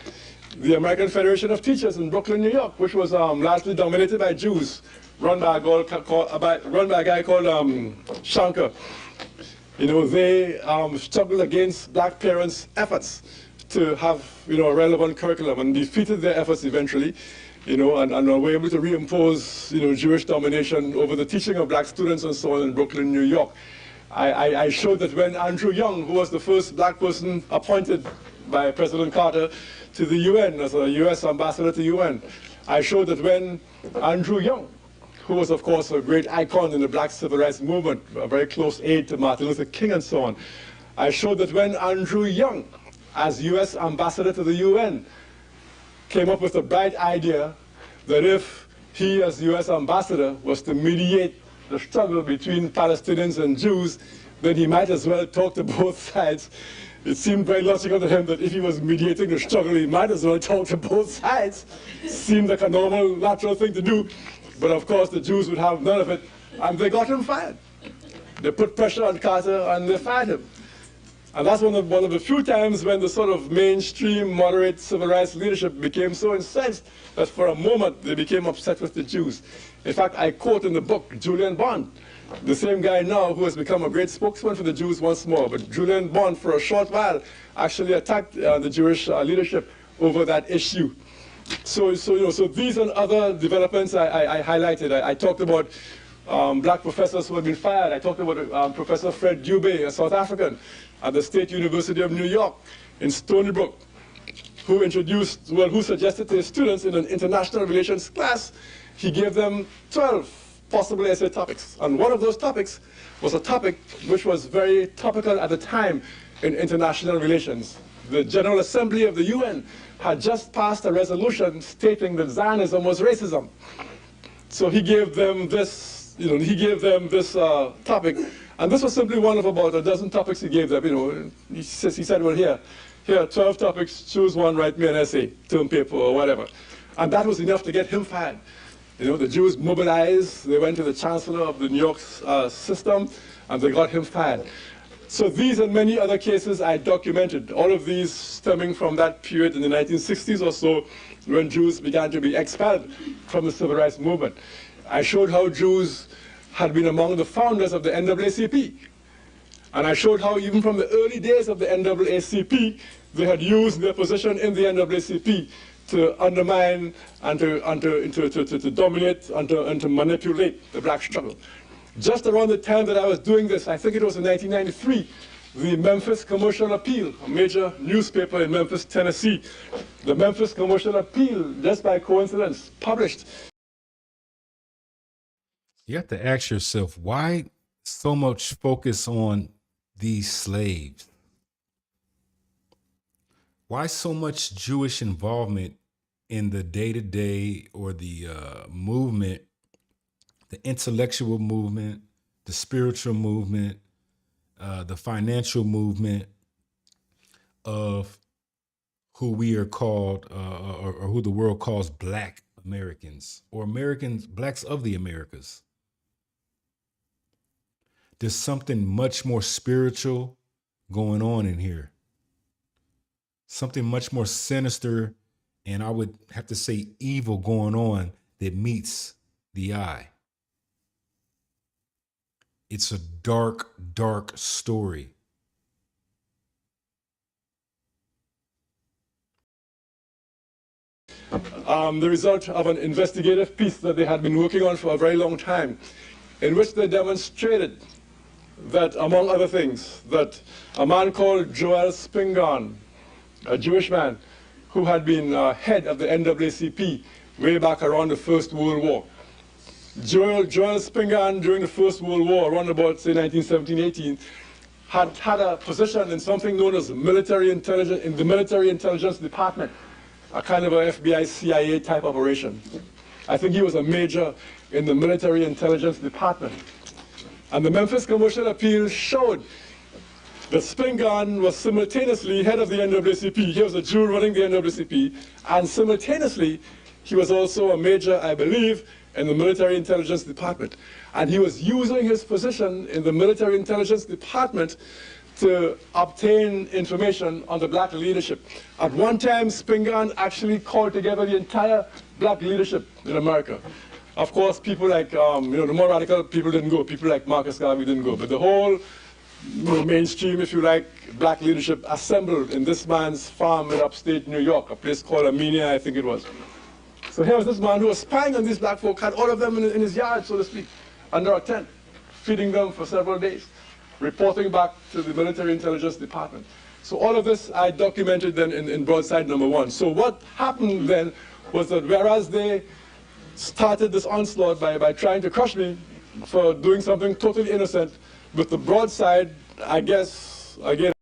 Speaker 3: The American Federation of Teachers in Brooklyn, New York, which was largely dominated by Jews, run by a guy called Shankar. You know, they struggled against black parents' efforts to have, you know, a relevant curriculum, and defeated their efforts eventually. You know, and were able to reimpose, you know, Jewish domination over the teaching of black students and so on in Brooklyn, New York. I showed that when Andrew Young, who was the first black person appointed by President Carter to the UN as a US ambassador to UN, I showed that when Andrew Young, who was of course a great icon in the black civil rights movement, a very close aide to Martin Luther King and so on, I showed that when Andrew Young, as US ambassador to the UN, came up with a bright idea that if he, as US ambassador, was to mediate the struggle between Palestinians and Jews, then he might as well talk to both sides. It seemed very logical to him that if he was mediating the struggle, he might as well talk to both sides. Seemed like a normal, natural thing to do. But of course, the Jews would have none of it, and they got him fired. They put pressure on Carter, and they fired him. And that's one of the few times when the sort of mainstream, moderate civil rights leadership became so incensed that for a moment they became upset with the Jews. In fact, I quote in the book Julian Bond, the same guy now who has become a great spokesman for the Jews once more. But Julian Bond, for a short while, actually attacked the Jewish leadership over that issue. So these and other developments I highlighted. I talked about black professors who had been fired. I talked about Professor Fred Dubé, a South African, at the State University of New York in Stony Brook, who suggested to his students in an international relations class, he gave them 12 possible essay topics. And one of those topics was a topic which was very topical at the time in international relations. the General Assembly of the UN had just passed a resolution stating that Zionism was racism. So he gave them this, topic, and this was simply one of about a dozen topics he gave them. He said, well, here are 12 topics, choose one, write me an essay, term paper, or whatever. And that was enough to get him fired. The Jews mobilized, they went to the chancellor of the New York system, and they got him fired. So these and many other cases I documented, all of these stemming from that period in the 1960s or so, when Jews began to be expelled from the civil rights movement. I showed how Jews had been among the founders of the NAACP. And I showed how even from the early days of the NAACP, they had used their position in the NAACP to undermine and to dominate and to manipulate the black struggle. Just around the time that I was doing this, I think it was in 1993, the Memphis Commercial Appeal, a major newspaper in Memphis, Tennessee, the Memphis Commercial Appeal, just by coincidence, published.
Speaker 4: You have to ask yourself, why so much focus on these slaves? Why so much Jewish involvement in the day-to-day or the movement, the intellectual movement, the spiritual movement, the financial movement of who we are called, or who the world calls Black Americans, or Americans, Blacks of the Americas? There's something much more spiritual going on in here. Something much more sinister, and I would have to say evil going on that meets the eye. It's a dark, dark story.
Speaker 3: The result of an investigative piece that they had been working on for a very long time, in which they demonstrated that, among other things, that a man called Joel Spingarn, a Jewish man who had been head of the NAACP way back around the First World War. Joel Spingarn, during the First World War, around about, say, 1917-18, had a position in something known as military intelligence, in the military intelligence department, a kind of a FBI, CIA type operation. I think he was a major in the military intelligence department. And the Memphis Commercial Appeal showed that Spingarn was simultaneously head of the NAACP. He was a Jew running the NAACP, and simultaneously, he was also a major, I believe, in the military intelligence department. And he was using his position in the military intelligence department to obtain information on the black leadership. At one time, Spingarn actually called together the entire black leadership in America. Of course, people like, the more radical people didn't go. People like Marcus Garvey didn't go. But the whole mainstream, if you like, black leadership assembled in this man's farm in upstate New York, a place called Armenia, I think it was. So here was this man who was spying on these black folk, had all of them in his yard, so to speak, under a tent, feeding them for several days, reporting back to the military intelligence department. So all of this I documented then in broadside number 1. So what happened then was that whereas they started this onslaught by trying to crush me for doing something totally innocent, with the broadside, I guess, again,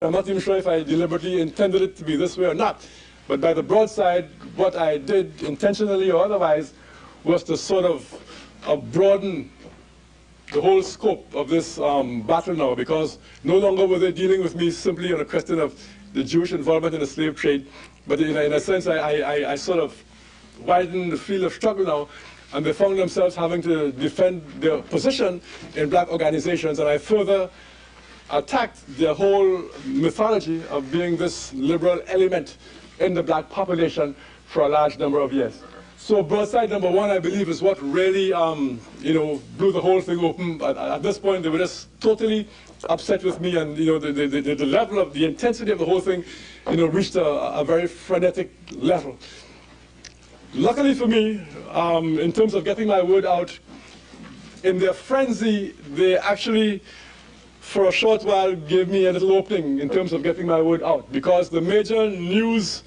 Speaker 3: I'm not even sure if I deliberately intended it to be this way or not, but by the broadside, what I did, intentionally or otherwise, was to sort of broaden the whole scope of this battle now, because no longer were they dealing with me simply on a question of the Jewish involvement in the slave trade, but in a sense, I sort of widened the field of struggle now, and they found themselves having to defend their position in black organizations, and I further attacked their whole mythology of being this liberal element in the black population for a large number of years. So broadside number 1, I believe, is what really, blew the whole thing open. At this point, they were just totally upset with me, and the level of the intensity of the whole thing, reached a very frenetic level. Luckily for me, in terms of getting my word out, in their frenzy, they actually, for a short while, gave me a little opening in terms of getting my word out, because the major news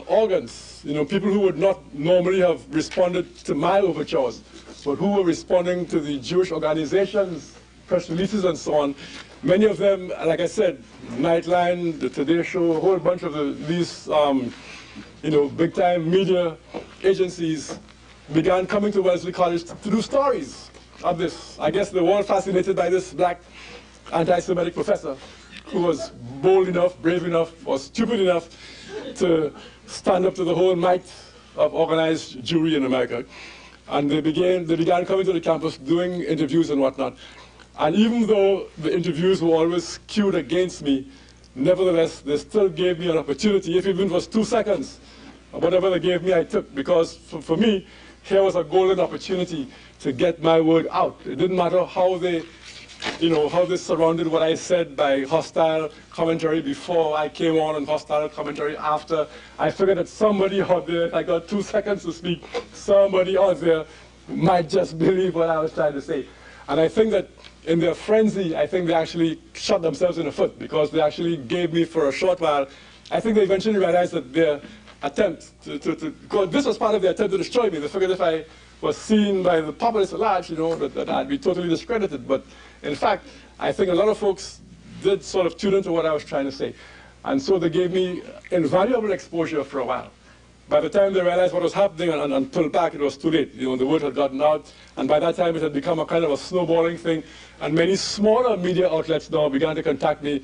Speaker 3: organs, people who would not normally have responded to my overtures, but who were responding to the Jewish organizations press releases and so on. Many of them, like I said, Nightline, the Today Show, a whole bunch of these big-time media agencies began coming to Wellesley College to do stories of this. I guess they were all fascinated by this black anti-Semitic professor who was bold enough, brave enough, or stupid enough to stand up to the whole might of organized Jewry in America. And they began coming to the campus, doing interviews and whatnot. And even though the interviews were always skewed against me, nevertheless, they still gave me an opportunity, if even was 2 seconds, or whatever they gave me, I took, because for me, here was a golden opportunity to get my word out. It didn't matter how they surrounded what I said by hostile commentary before I came on and hostile commentary after. I figured that somebody out there, if I got 2 seconds to speak, somebody out there might just believe what I was trying to say. And I think that in their frenzy, I think they actually shot themselves in the foot, because they actually gave me for a short while. I think they eventually realized that their attempt this was part of their attempt to destroy me. They figured if I was seen by the populace at large, that I'd be totally discredited. But in fact, I think a lot of folks did sort of tune into what I was trying to say. And so they gave me invaluable exposure for a while. By the time they realized what was happening and pulled back, it was too late. The word had gotten out, and by that time it had become a kind of a snowballing thing. And many smaller media outlets now began to contact me,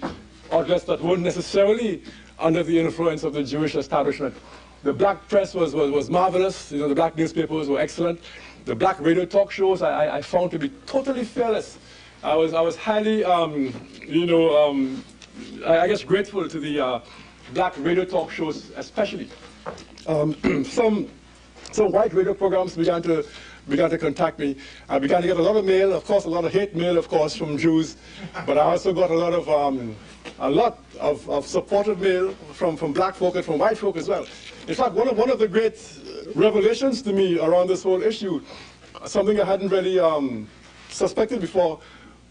Speaker 3: outlets that weren't necessarily under the influence of the Jewish establishment. The black press was marvelous. The black newspapers were excellent. The black radio talk shows I found to be totally fearless. I was highly, I guess, grateful to the black radio talk shows, especially. Some white radio programs began to contact me. I began to get a lot of mail, of course, a lot of hate mail, of course, from Jews. But I also got a lot of supportive mail from black folk and from white folk as well. In fact, one of the great revelations to me around this whole issue, something I hadn't really suspected before,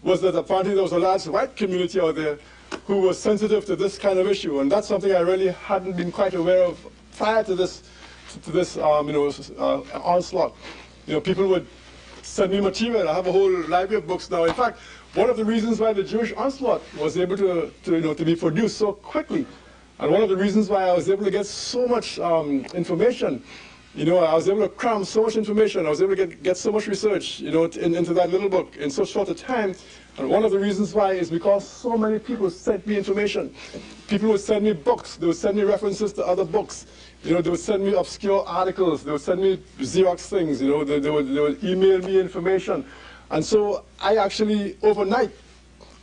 Speaker 3: was that apparently there was a large white community out there who was sensitive to this kind of issue. And that's something I really hadn't been quite aware of prior to this onslaught. People would send me material. I have a whole library of books now. In fact, one of the reasons why the Jewish onslaught was able to be produced so quickly, and one of the reasons why I was able to get so much information, I was able to cram so much information, I was able to get so much research, into that little book in so short a time. And one of the reasons why is because so many people sent me information. People would send me books, they would send me references to other books. They would send me obscure articles, they would send me Xerox things, they would email me information. And so I actually, overnight,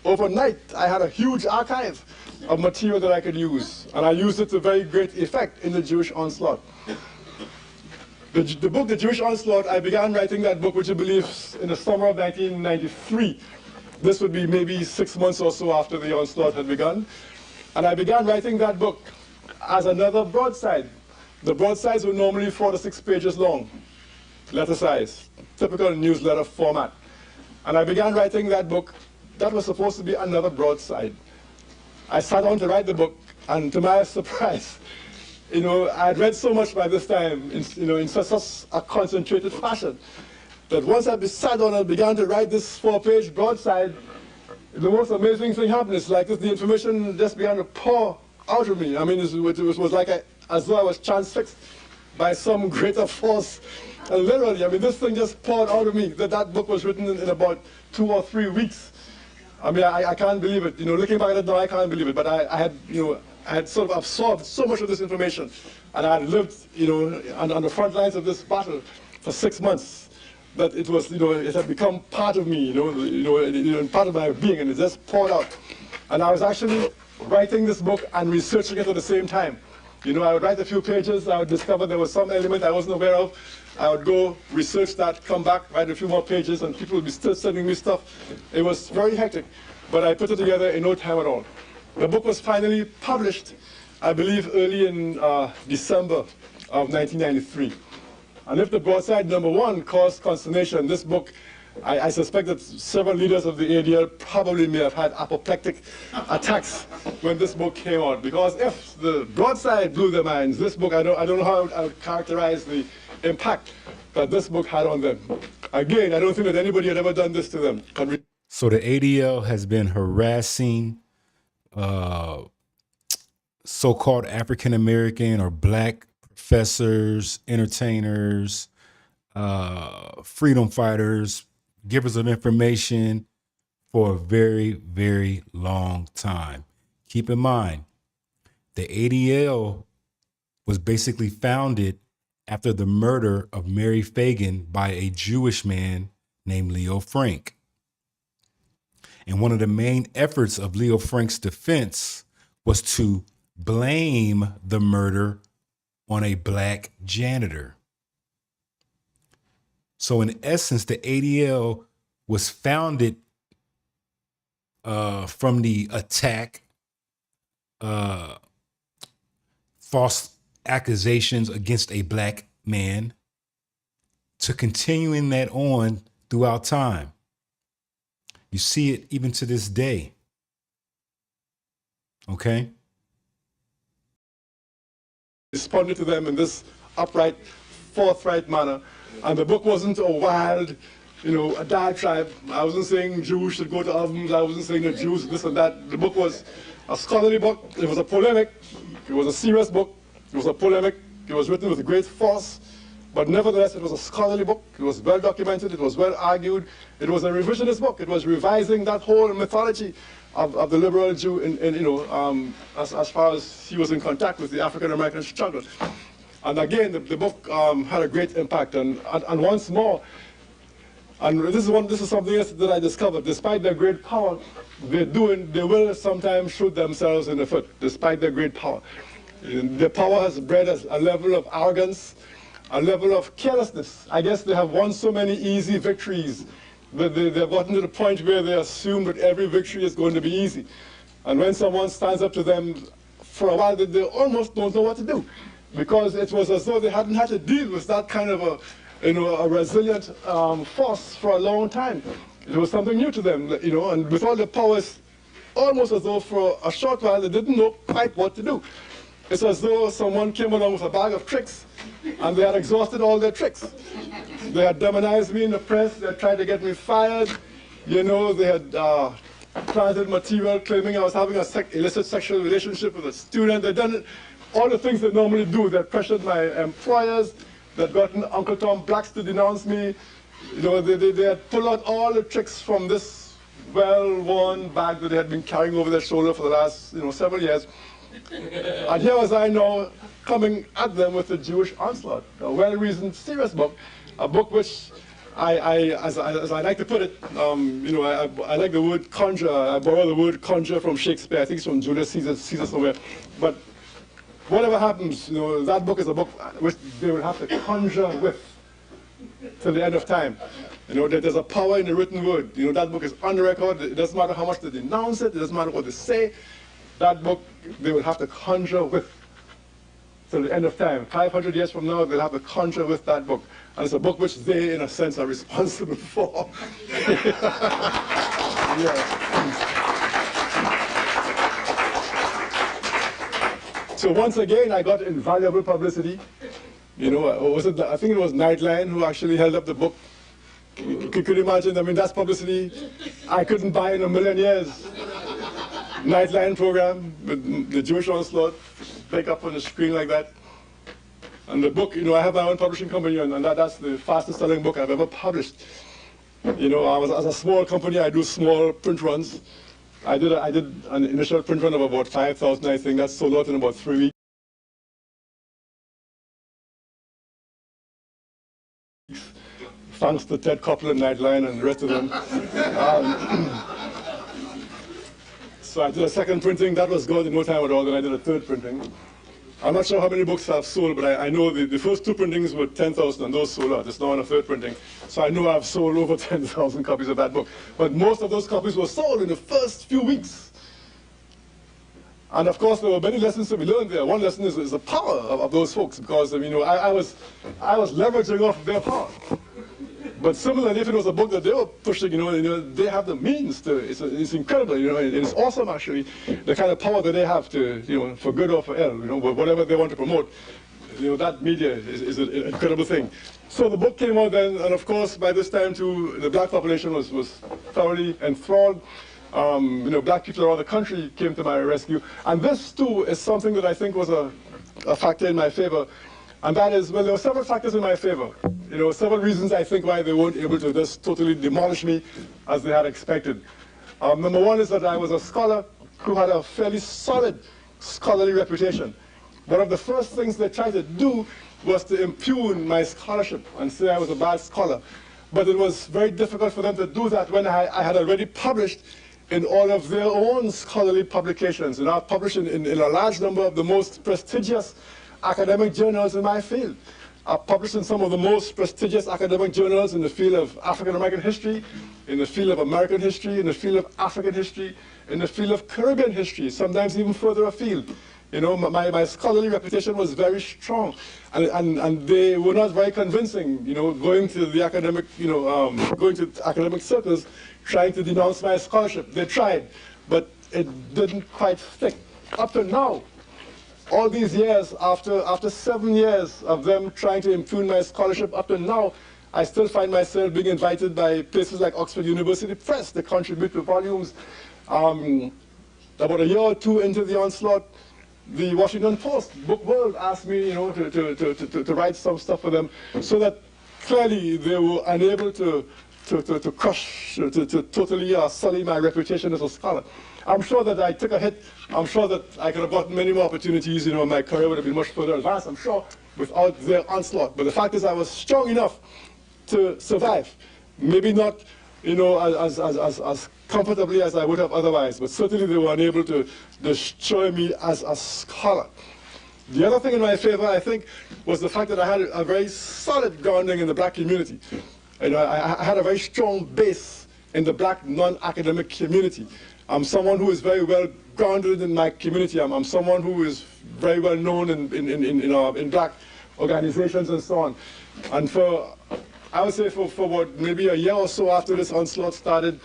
Speaker 3: I had a huge archive of material that I could use. And I used it to very great effect in the Jewish onslaught. The book, The Jewish Onslaught, I began writing that book, which I believe in the summer of 1993. This would be maybe 6 months or so after the onslaught had begun. And I began writing that book as another broadside. The broadsides were normally 4 to 6 pages long, letter size, typical newsletter format. And I began writing that book. That was supposed to be another broadside. I sat down to write the book, and to my surprise, I had read so much by this time in such a concentrated fashion that once I sat down and began to write this 4-page broadside, the most amazing thing happened. It's like the information just began to pour out of me. I mean, it was like as though I was transfixed by some greater force. And literally, I mean, this thing just poured out of me. That book was written in about 2 or 3 weeks. I mean, I can't believe it. Looking back at it now, I can't believe it. But I had sort of absorbed so much of this information. And I had lived, on the front lines of this battle for 6 months. That it was, it had become part of me, part of my being, and it just poured out. And I was actually writing this book and researching it at the same time. I would write a few pages, I would discover there was some element I wasn't aware of. I would go research that, come back, write a few more pages, and people would be still sending me stuff. It was very hectic, but I put it together in no time at all. The book was finally published, I believe, early in December of 1993. And if the broadside #1 caused consternation, this book, I suspect that several leaders of the ADL probably may have had apoplectic attacks when this book came out. Because if the broadside blew their minds, this book, I don't know how I would characterize the impact that this book had on them. Again, I don't think that anybody had ever done this to them.
Speaker 4: So the ADL has been harassing so-called African American or black professors, entertainers, freedom fighters, givers of information for a very, very long time. Keep in mind, the ADL was basically founded after the murder of Mary Fagan by a Jewish man named Leo Frank. And one of the main efforts of Leo Frank's defense was to blame the murder on a black janitor. So in essence, the ADL was founded from the attack, false accusations against a black man, to continuing that on throughout time. You see it even to this day. Okay?
Speaker 3: Responded to them in this upright, forthright manner. And the book wasn't a wild, a diatribe. I wasn't saying Jews should go to ovens. I wasn't saying that Jews this and that. The book was a scholarly book. It was a polemic. It was a serious book. It was a polemic. It was written with great force. But nevertheless, it was a scholarly book. It was well documented. It was well argued. It was a revisionist book. It was revising that whole mythology of the liberal Jew, as far as he was in contact with the African American struggle. And again, the book had a great impact. And once more, and this is something else that I discovered. Despite their great power, they will sometimes shoot themselves in the foot. Despite their great power, their power has bred a level of arrogance, a level of carelessness. I guess they have won so many easy victories that they've gotten to the point where they assume that every victory is going to be easy. And when someone stands up to them, for a while, they almost don't know what to do, because it was as though they hadn't had to deal with that kind of a resilient force for a long time. It was something new to them, and with all the powers, almost as though for a short while they didn't know quite what to do. It's as though someone came along with a bag of tricks, and they had exhausted all their tricks. They had demonized me in the press. They had tried to get me fired. They had planted material claiming I was having an illicit sexual relationship with a student. They'd done all the things they normally do. They had pressured my employers. They'd gotten Uncle Tom Blacks to denounce me. They had pulled out all the tricks from this well-worn bag that they had been carrying over their shoulder for the last several years. And here was I now coming at them with a Jewish onslaught, a well-reasoned, serious book, a book which as I like to put it, I like the word conjure. I borrow the word conjure from Shakespeare. I think it's from Julius Caesar somewhere. But whatever happens, that book is a book which they will have to conjure with till the end of time. There's a power in the written word. That book is on the record. It doesn't matter how much they denounce it. It doesn't matter what they say. That book, they will have to conjure with till the end of time. 500 years from now, they'll have to conjure with that book. And it's a book which they, in a sense, are responsible for. Yeah. So once again, I got invaluable publicity. I think it was Nightline who actually held up the book. Could you imagine? I mean, that's publicity I couldn't buy in a million years. Nightline program with the Jewish onslaught, big up on the screen like that. And the book, I have my own publishing company, and that's the fastest selling book I've ever published. As a small company, I do small print runs. I did an initial print run of about 5,000, I think. That sold out in about 3 weeks. Thanks to Ted Koppel and Nightline and the rest of them. So I did a second printing. That was gone in no time at all. Then I did a third printing. I'm not sure how many books I've sold, but I know the first two printings were 10,000, and those sold out. It's now on a third printing. So I know I've sold over 10,000 copies of that book. But most of those copies were sold in the first few weeks. And of course, there were many lessons to be learned there. One lesson is the power of those folks, because I was leveraging off their power. But similarly, if it was a book that they were pushing, they have the means to. It's incredible, it's awesome actually, the kind of power that they have to, for good or for ill, whatever they want to promote. that media is an incredible thing. So the book came out then, and of course, by this time too, the black population was thoroughly enthralled. Black people around the country came to my rescue. And this too is something that I think was a factor in my favor. And that is, well, there were several factors in my favor. Several reasons I think why they weren't able to just totally demolish me as they had expected. Number one is that I was a scholar who had a fairly solid scholarly reputation. One of the first things they tried to do was to impugn my scholarship and say I was a bad scholar. But it was very difficult for them to do that when I had already published in all of their own scholarly publications. And I've published in a large number of the most prestigious academic journals in my field. I've published in some of the most prestigious academic journals in the field of African American history, in the field of American history, in the field of African history, in the field of Caribbean history, sometimes even further afield. My scholarly reputation was very strong, and they were not very convincing. Going to the academic, going to academic circles, trying to denounce my scholarship. They tried, but it didn't quite stick. Up to now, all these years, after 7 years of them trying to impugn my scholarship, up to now, I still find myself being invited by places like Oxford University Press to contribute to volumes. About a year or two into the onslaught, the Washington Post Book World asked me, to write some stuff for them, so that clearly they were unable to crush, to totally sully my reputation as a scholar. I'm sure that I took a hit. I'm sure that I could have gotten many more opportunities. My career would have been much further advanced, I'm sure, without their onslaught. But the fact is I was strong enough to survive. Maybe not, as comfortably as I would have otherwise, but certainly they were unable to destroy me as a scholar. The other thing in my favor, I think, was the fact that I had a very solid grounding in the black community. I had a very strong base in the black non-academic community. I'm someone who is very well grounded in my community. I'm someone who is very well known in black organizations and so on. And I would say for what, maybe a year or so after this onslaught started,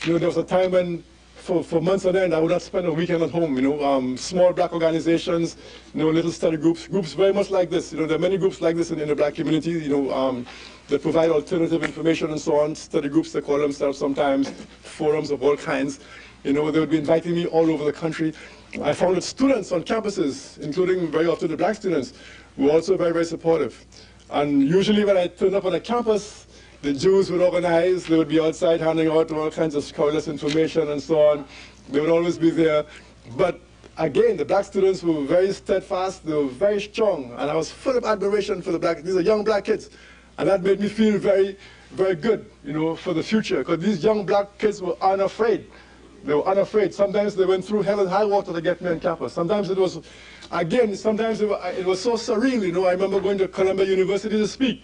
Speaker 3: there was a time when for months on end I would not spend a weekend at home. Small black organizations, little study groups very much like this. There are many groups like this in the black community, that provide alternative information and so on. Study groups, they call themselves sometimes, forums of all kinds. They would be inviting me all over the country. I found that students on campuses, including very often the black students, were also very, very supportive. And usually when I turned up on a campus, the Jews would organize. They would be outside handing out all kinds of scurrilous information and so on. They would always be there. But again, the black students were very steadfast. They were very strong. And I was full of admiration for the black. These are young black kids. And that made me feel very, very good, for the future. Because these young black kids were unafraid. They were unafraid. Sometimes they went through hell and high water to get me on campus. Sometimes it was, again, sometimes it was so surreal. I remember going to Columbia University to speak,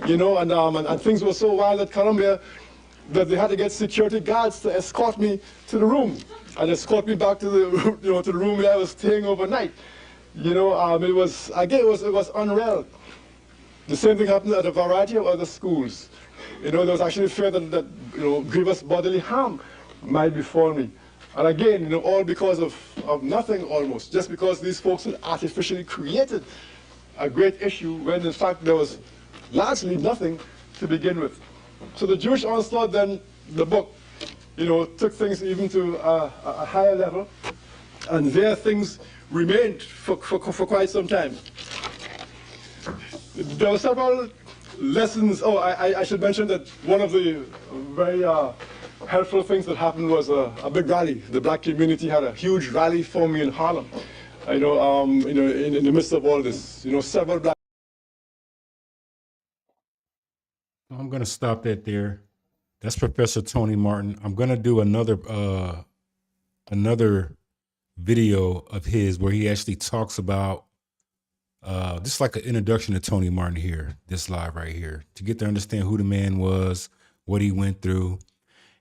Speaker 3: and things were so wild at Columbia that they had to get security guards to escort me to the room and escort me back to the, to the room where I was staying overnight. It was unreal. The same thing happened at a variety of other schools. There was actually fear that grievous bodily harm might befall me. And again, all because of nothing almost, just because these folks had artificially created a great issue when in fact there was largely nothing to begin with. So the Jewish onslaught then, the book, took things even to a higher level, and there things remained for quite some time. There were several lessons. Oh, I should mention that one of the very helpful things that happened was a big rally. The black community had a huge rally for me in Harlem. In the midst of all this, several black.
Speaker 4: I'm going to stop that there. That's Professor Tony Martin. I'm going to do another video of his where he actually talks about this is like an introduction to Tony Martin here, this live right here, to get to understand who the man was, what he went through.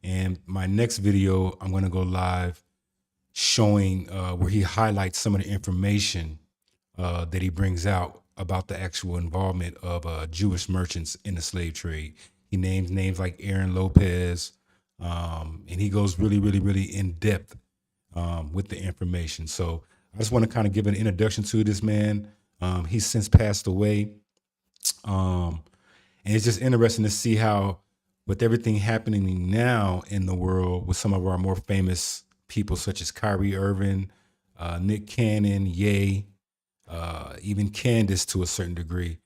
Speaker 4: And my next video, I'm going to go live showing where he highlights some of the information that he brings out about the actual involvement of Jewish merchants in the slave trade. He names names like Aaron Lopez, and he goes really, really, really in depth with the information. So I just want to kind of give an introduction to this man. He's since passed away. And it's just interesting to see how, with everything happening now in the world, with some of our more famous people such as Kyrie Irving, Nick Cannon, Ye, even Candace to a certain degree,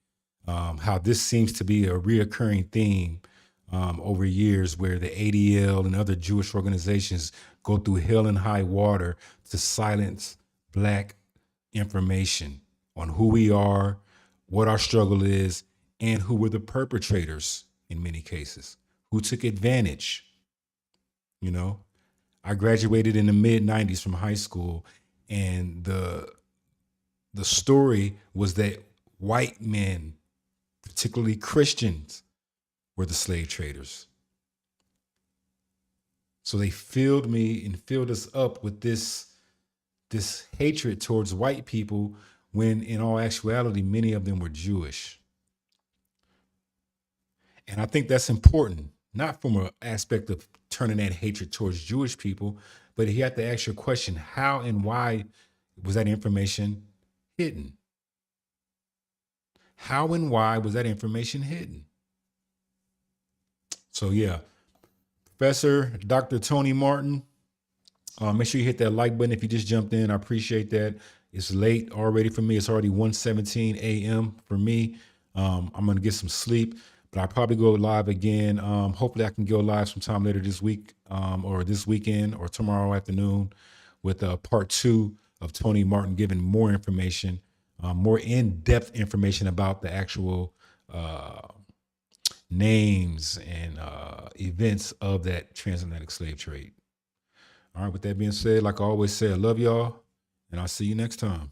Speaker 4: how this seems to be a reoccurring theme over years, where the ADL and other Jewish organizations go through hell and high water to silence Black information on who we are, what our struggle is, and who were the perpetrators in many cases, who took advantage. You know, I graduated in the mid 90s from high school, and the story was that white men, particularly Christians, were the slave traders. So they filled me and filled us up with this hatred towards white people, when in all actuality, many of them were Jewish. And I think that's important, not from an aspect of turning that hatred towards Jewish people, but you have to ask your question, how and why was that information hidden? How and why was that information hidden? So yeah, Professor Dr. Tony Martin, make sure you hit that like button if you just jumped in. I appreciate that. It's late already for me. It's already 1:17 a.m. for me. I'm going to get some sleep, but I'll probably go live again. Hopefully I can go live sometime later this week, or this weekend, or tomorrow afternoon, with part 2 of Tony Martin giving more information, more in-depth information about the actual names and events of that transatlantic slave trade. All right, with that being said, like I always say, I love y'all, and I'll see you next time.